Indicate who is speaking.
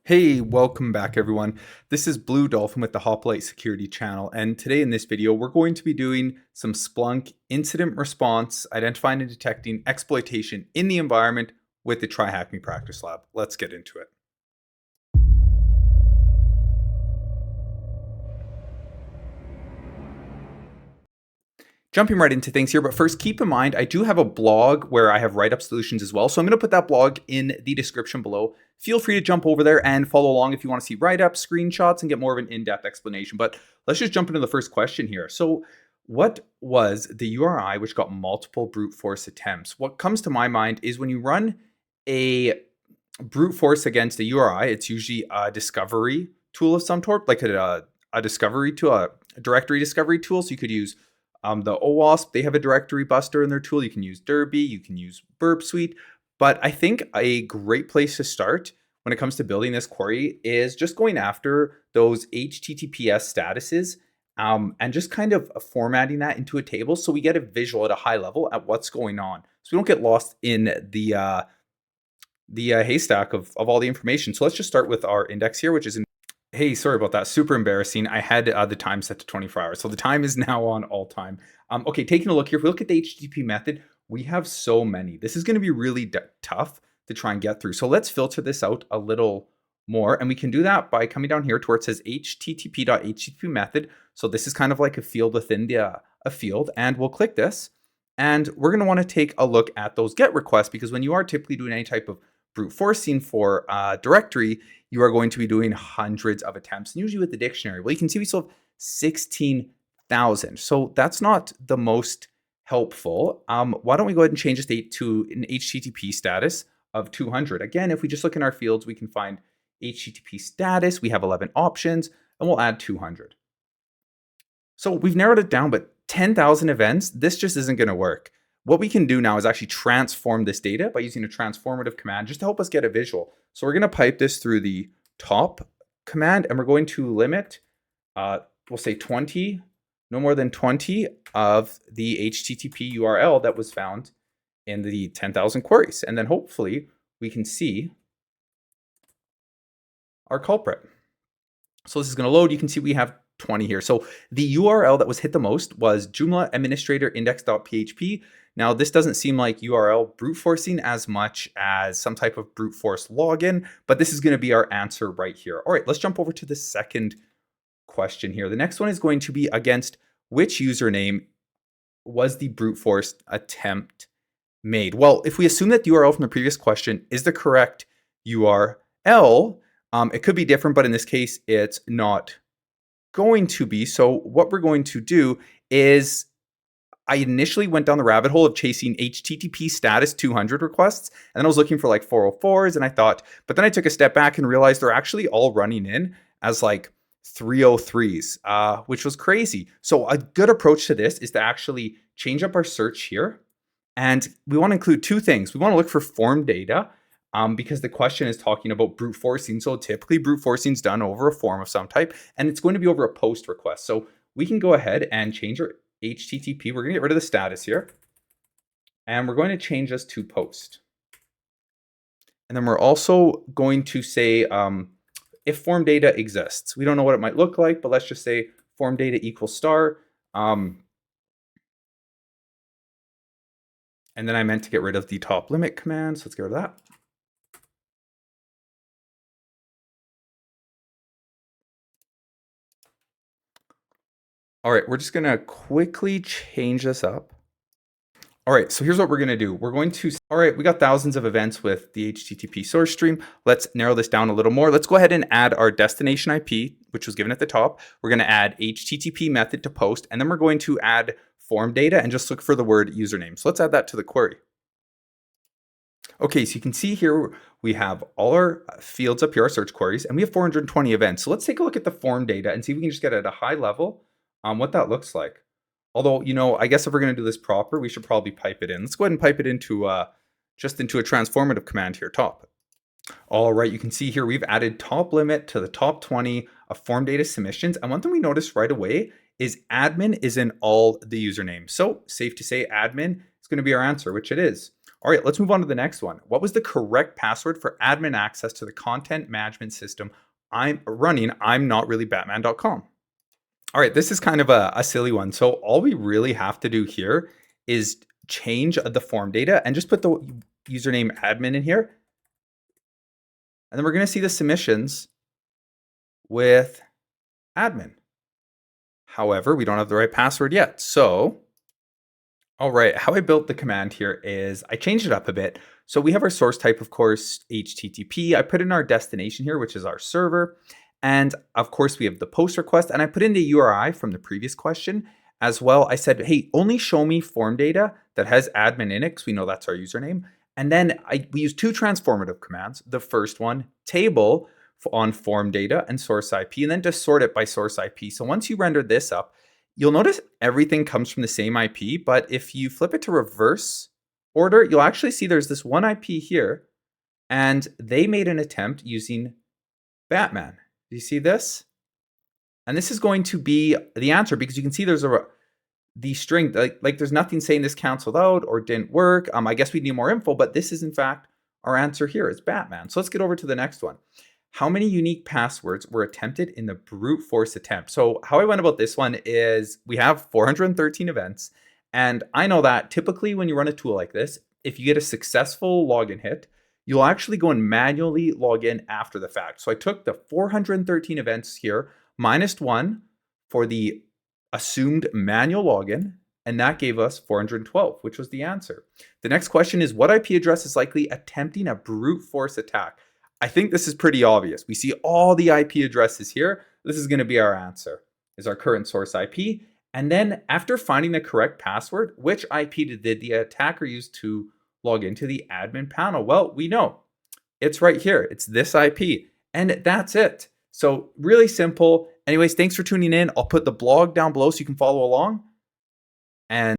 Speaker 1: Hey, welcome back everyone. This is Blue Dolphin with the Hoplite Security channel, and today in this video we're going to be doing some Splunk incident response, identifying and detecting exploitation in the environment with the Try Hack Me Practice Lab. Let's get into it. Jumping right into things here, but first keep in mind, I do have a blog where I have write-up solutions as well. So I'm gonna put that blog in the description below. Feel free to jump over there and follow along if you wanna see write-ups, screenshots, and get more of an in-depth explanation. But let's just jump into the first question here. So what was the URI which got multiple brute force attempts? What comes to my mind is when you run a brute force against a URI, it's usually a discovery tool of some sort, like a discovery tool, a directory discovery tool. So you could use the OWASP, they have a directory buster in their tool. You can use Derby, you can use Burp Suite. But I think a great place to start when it comes to building this query is just going after those HTTPS statuses and just kind of formatting that into a table so we get a visual at a high level at what's going on. So we don't get lost in the haystack of all the information. So let's just start with our index here, which is in. Hey, sorry about that. Super embarrassing. I had the time set to 24 hours. So the time is now on all time. Okay, taking a look here. If we look at the HTTP method, we have so many. This is going to be really tough to try and get through. So let's filter this out a little more. And we can do that by coming down here to where it says http.http method. So this is kind of like a field within a field. And we'll click this. And we're going to want to take a look at those GET requests, because when you are typically doing any type of brute forcing for a directory, you are going to be doing hundreds of attempts, and usually with the dictionary. Well, you can see we still have 16,000. So that's not the most helpful. Why don't we go ahead and change this state to an HTTP status of 200? Again, if we just look in our fields, we can find HTTP status. We have 11 options, and we'll add 200. So we've narrowed it down, but 10,000 events, this just isn't going to work. What we can do now is actually transform this data by using a transformative command just to help us get a visual. So we're going to pipe this through the top command, and we're going to limit, we'll say 20, no more than 20 of the HTTP URL that was found in the 10,000 queries. And then hopefully we can see our culprit. So this is going to load. You can see we have 20 here. So the URL that was hit the most was Joomla administrator index.php. Now, this doesn't seem like URL brute forcing as much as some type of brute force login, but this is going to be our answer right here. All right, let's jump over to the second question here. The next one is going to be against which username was the brute force attempt made? Well, if we assume that the URL from the previous question is the correct URL, it could be different, but in this case, it's not going to be. So what we're going to do is, I initially went down the rabbit hole of chasing HTTP status 200 requests, and then I was looking for like 404s, and I thought, but then I took a step back and realized they're actually all running in as like 303s, which was crazy. So a good approach to this is to actually change up our search here, and we want to include two things. We want to look for form data, because the question is talking about brute forcing. So typically brute forcing is done over a form of some type, and it's going to be over a post request. So we can go ahead and change our HTTP. We're going to get rid of the status here, and we're going to change this to post. And then we're also going to say if form data exists. We don't know what it might look like, but let's just say form data equals star. And then I meant to get rid of the top limit command, so let's get rid of that. All right, we're just going to quickly change this up. All right, so here's what we're going to do. We're going to, all right, we got thousands of events with the HTTP source stream. Let's narrow this down a little more. Let's go ahead and add our destination IP, which was given at the top. We're going to add HTTP method to post, and then we're going to add form data and just look for the word username. So let's add that to the query. Okay, so you can see here we have all our fields up here, our search queries, and we have 420 events. So let's take a look at the form data and see if we can just get at a high level what that looks like. Although, you know, I guess if we're going to do this proper, we should probably pipe it in. Let's go ahead and pipe it into just into a transformative command here, top. All right, you can see here we've added top limit to the top 20 of form data submissions. And one thing we noticed right away is admin is in all the usernames. So safe to say admin is going to be our answer, which it is. All right, let's move on to the next one. What was the correct password for admin access to the content management system I'm running? I'm not really Batman.com. All right, this is kind of a silly one. So all we really have to do here is change the form data and just put the username admin in here. And then we're going to see the submissions with admin. However, we don't have the right password yet. So, all right, how I built the command here is I changed it up a bit. So we have our source type, of course, HTTP. I put in our destination here, which is our server. And of course, we have the post request. And I put in the URI from the previous question as well. I said, hey, only show me form data that has admin in it, because we know that's our username. And then we use two transformative commands. The first one, table on form data and source IP, and then to sort it by source IP. So once you render this up, you'll notice everything comes from the same IP, but if you flip it to reverse order, you'll actually see there's this one IP here, and they made an attempt using Batman. Do you see this? And this is going to be the answer, because you can see there's the string, like there's nothing saying this canceled out or didn't work. I guess we need more info, but this is in fact our answer here. It's Batman. So let's get over to the next one. How many unique passwords were attempted in the brute force attempt? So how I went about this one is we have 413 events. And I know that typically when you run a tool like this, if you get a successful login hit, you'll actually go and manually log in after the fact. So I took the 413 events here, minus 1 for the assumed manual login, and that gave us 412, which was the answer. The next question is, what IP address is likely attempting a brute force attack? I think this is pretty obvious. We see all the IP addresses here. This is going to be our answer, is our current source IP. And then after finding the correct password, which IP did the attacker use to log into the admin panel? Well, we know it's right here. It's this IP, and that's it. So really simple. Anyways, thanks for tuning in. I'll put the blog down below so you can follow along. And